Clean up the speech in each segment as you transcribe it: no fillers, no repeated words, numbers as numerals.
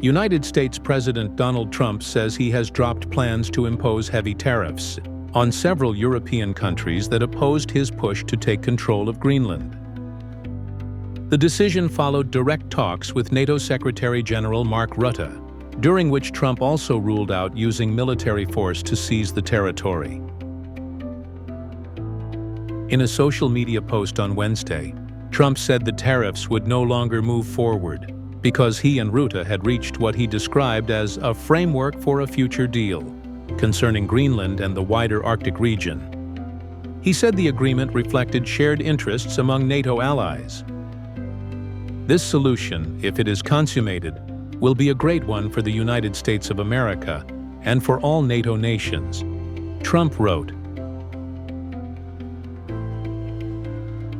United States President Donald Trump says he has dropped plans to impose heavy tariffs on several European countries that opposed his push to take control of Greenland. The decision followed direct talks with NATO Secretary General Mark Rutte, during which Trump also ruled out using military force to seize the territory. In a social media post on Wednesday, Trump said the tariffs would no longer move forward because he and Rutte had reached what he described as a framework for a future deal concerning Greenland and the wider Arctic region. He said the agreement reflected shared interests among NATO allies. This solution, if it is consummated, will be a great one for the United States of America and for all NATO nations, Trump wrote.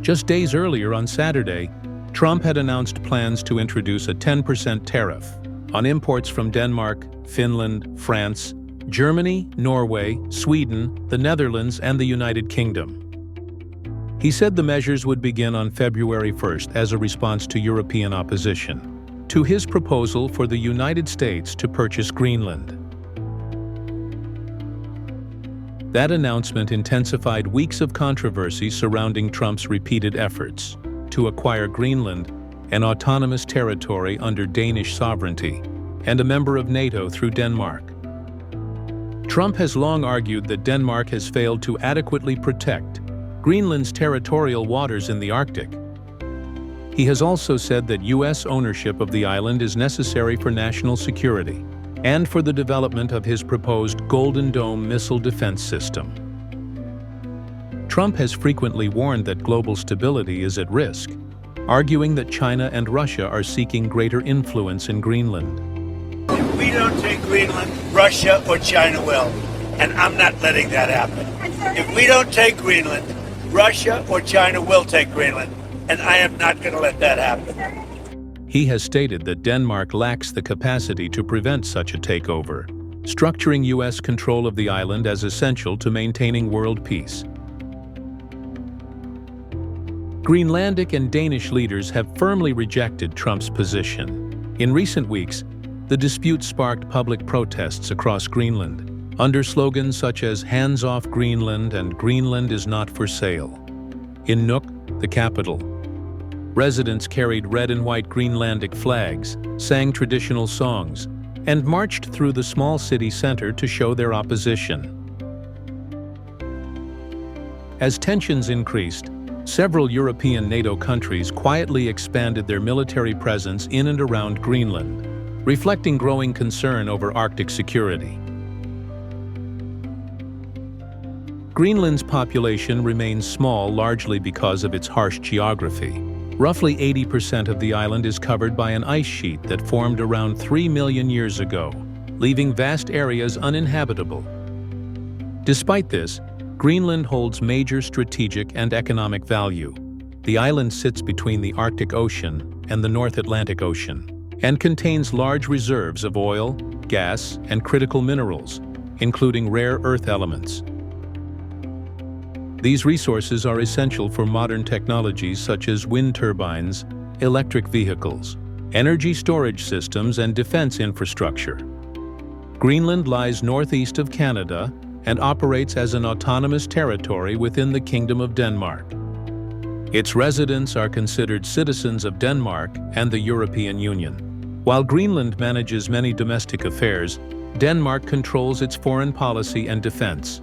Just days earlier on Saturday, Trump had announced plans to introduce a 10% tariff on imports from Denmark, Finland, France, Germany, Norway, Sweden, the Netherlands, and the United Kingdom. He said the measures would begin on February 1st as a response to European opposition to his proposal for the United States to purchase Greenland. That announcement intensified weeks of controversy surrounding Trump's repeated efforts to acquire Greenland, an autonomous territory under Danish sovereignty, and a member of NATO through Denmark. Trump has long argued that Denmark has failed to adequately protect Greenland's territorial waters in the Arctic. He has also said that U.S. ownership of the island is necessary for national security and for the development of his proposed Golden Dome missile defense system. Trump has frequently warned that global stability is at risk, arguing that China and Russia are seeking greater influence in Greenland. If we don't take Greenland, Russia or China will, and I'm not letting that happen. If we don't take Greenland, Russia or China will take Greenland, and I am not going to let that happen. He has stated that Denmark lacks the capacity to prevent such a takeover, structuring U.S. control of the island as essential to maintaining world peace. Greenlandic and Danish leaders have firmly rejected Trump's position. In recent weeks, the dispute sparked public protests across Greenland, under slogans such as "Hands off Greenland" and "Greenland is not for sale." In Nuuk, the capital, residents carried red and white Greenlandic flags, sang traditional songs, and marched through the small city center to show their opposition. As tensions increased, several European NATO countries quietly expanded their military presence in and around Greenland, reflecting growing concern over Arctic security. Greenland's population remains small largely because of its harsh geography. Roughly 80% of the island is covered by an ice sheet that formed around 3 million years ago, leaving vast areas uninhabitable. Despite this, Greenland holds major strategic and economic value. The island sits between the Arctic Ocean and the North Atlantic Ocean, and contains large reserves of oil, gas, and critical minerals, including rare earth elements. These resources are essential for modern technologies such as wind turbines, electric vehicles, energy storage systems, and defense infrastructure. Greenland lies northeast of Canada and operates as an autonomous territory within the Kingdom of Denmark. Its residents are considered citizens of Denmark and the European Union. While Greenland manages many domestic affairs, Denmark controls its foreign policy and defense.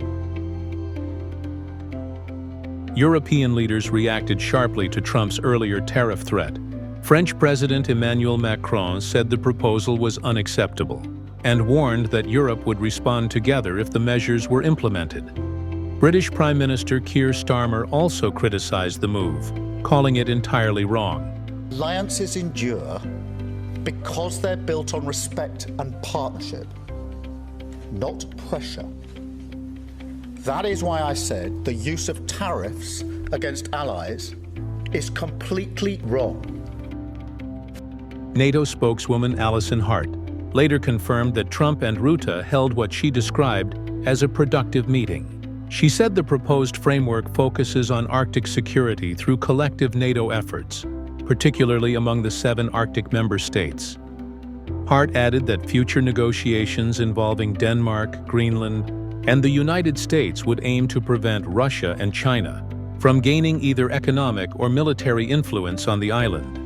European leaders reacted sharply to Trump's earlier tariff threat. French President Emmanuel Macron said the proposal was unacceptable and warned that Europe would respond together if the measures were implemented. British Prime Minister Keir Starmer also criticized the move, calling it entirely wrong. Alliances endure because they're built on respect and partnership, not pressure. That is why I said the use of tariffs against allies is completely wrong. NATO spokeswoman Alison Hart later confirmed that Trump and Rutte held what she described as a productive meeting. She said the proposed framework focuses on Arctic security through collective NATO efforts, particularly among the 7 Arctic member states. Hart added that future negotiations involving Denmark, Greenland, and the United States would aim to prevent Russia and China from gaining either economic or military influence on the island.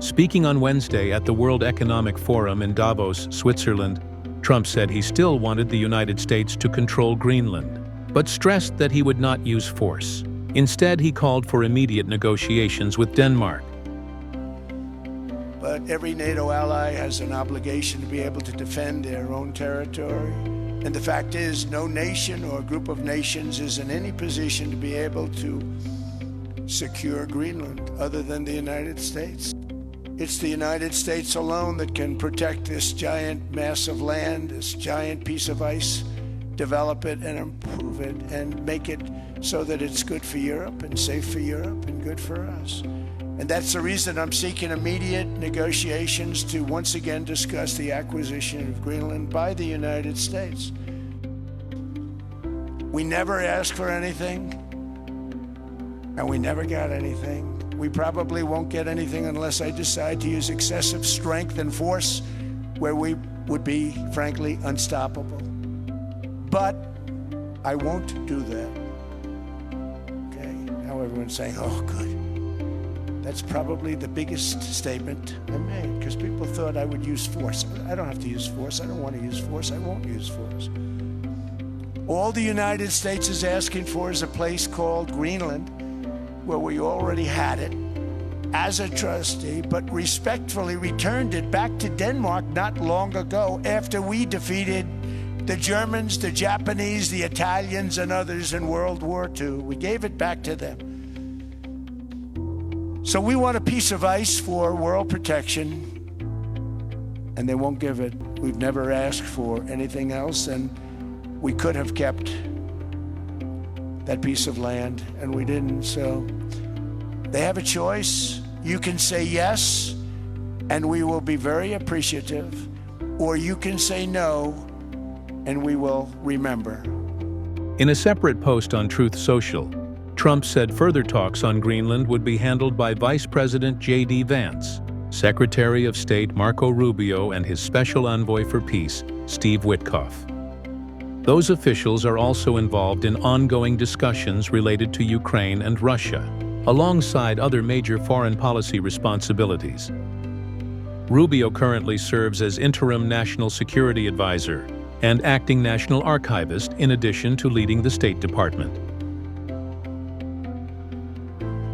Speaking on Wednesday at the World Economic Forum in Davos, Switzerland, Trump said he still wanted the United States to control Greenland, but stressed that he would not use force. Instead, he called for immediate negotiations with Denmark. But every NATO ally has an obligation to be able to defend their own territory. And the fact is, no nation or group of nations is in any position to be able to secure Greenland other than the United States. It's the United States alone that can protect this giant mass of land, this giant piece of ice, develop it and improve it and make it so that it's good for Europe and safe for Europe and good for us. And that's the reason I'm seeking immediate negotiations to once again discuss the acquisition of Greenland by the United States. We never asked for anything, and we never got anything. We probably won't get anything unless I decide to use excessive strength and force where we would be, frankly, unstoppable. But I won't do that. Okay? Now everyone's saying, oh, good. That's probably the biggest statement I made, because people thought I would use force. I don't have to use force. I don't want to use force. I won't use force. All the United States is asking for is a place called Greenland, where we already had it as a trustee, but respectfully returned it back to Denmark not long ago after we defeated the Germans, the Japanese, the Italians, and others in World War II. We gave it back to them. So we want a piece of ice for world protection, and they won't give it. We've never asked for anything else, and we could have kept that piece of land, and we didn't. So they have a choice. You can say yes, and we will be very appreciative, or you can say no, and we will remember. In a separate post on Truth Social, Trump said further talks on Greenland would be handled by Vice President J.D. Vance, Secretary of State Marco Rubio, and his Special Envoy for Peace, Steve Witkoff. Those officials are also involved in ongoing discussions related to Ukraine and Russia, alongside other major foreign policy responsibilities. Rubio currently serves as interim National Security Advisor and acting National Archivist, in addition to leading the State Department.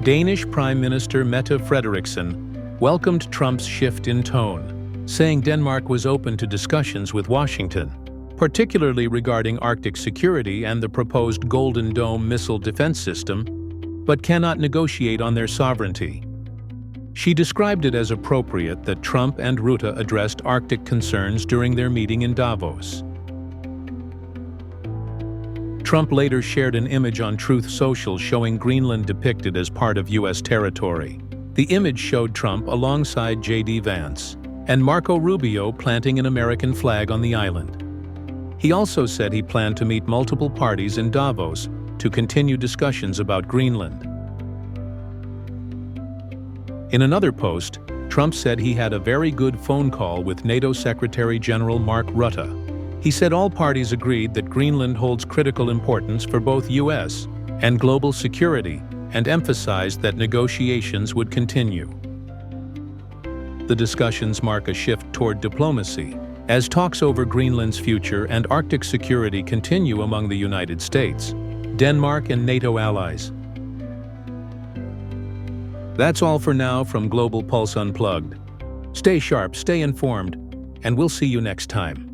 Danish Prime Minister Mette Frederiksen welcomed Trump's shift in tone, saying Denmark was open to discussions with Washington, particularly regarding Arctic security and the proposed Golden Dome missile defense system, but cannot negotiate on their sovereignty. She described it as appropriate that Trump and Rutte addressed Arctic concerns during their meeting in Davos. Trump later shared an image on Truth Social showing Greenland depicted as part of U.S. territory. The image showed Trump alongside J.D. Vance and Marco Rubio planting an American flag on the island. He also said he planned to meet multiple parties in Davos to continue discussions about Greenland. In another post, Trump said he had a very good phone call with NATO Secretary General Mark Rutte. He said all parties agreed that Greenland holds critical importance for both U.S. and global security, and emphasized that negotiations would continue. The discussions mark a shift toward diplomacy, as talks over Greenland's future and Arctic security continue among the United States, Denmark, and NATO allies. That's all for now from Global Pulse Unplugged. Stay sharp, stay informed, and we'll see you next time.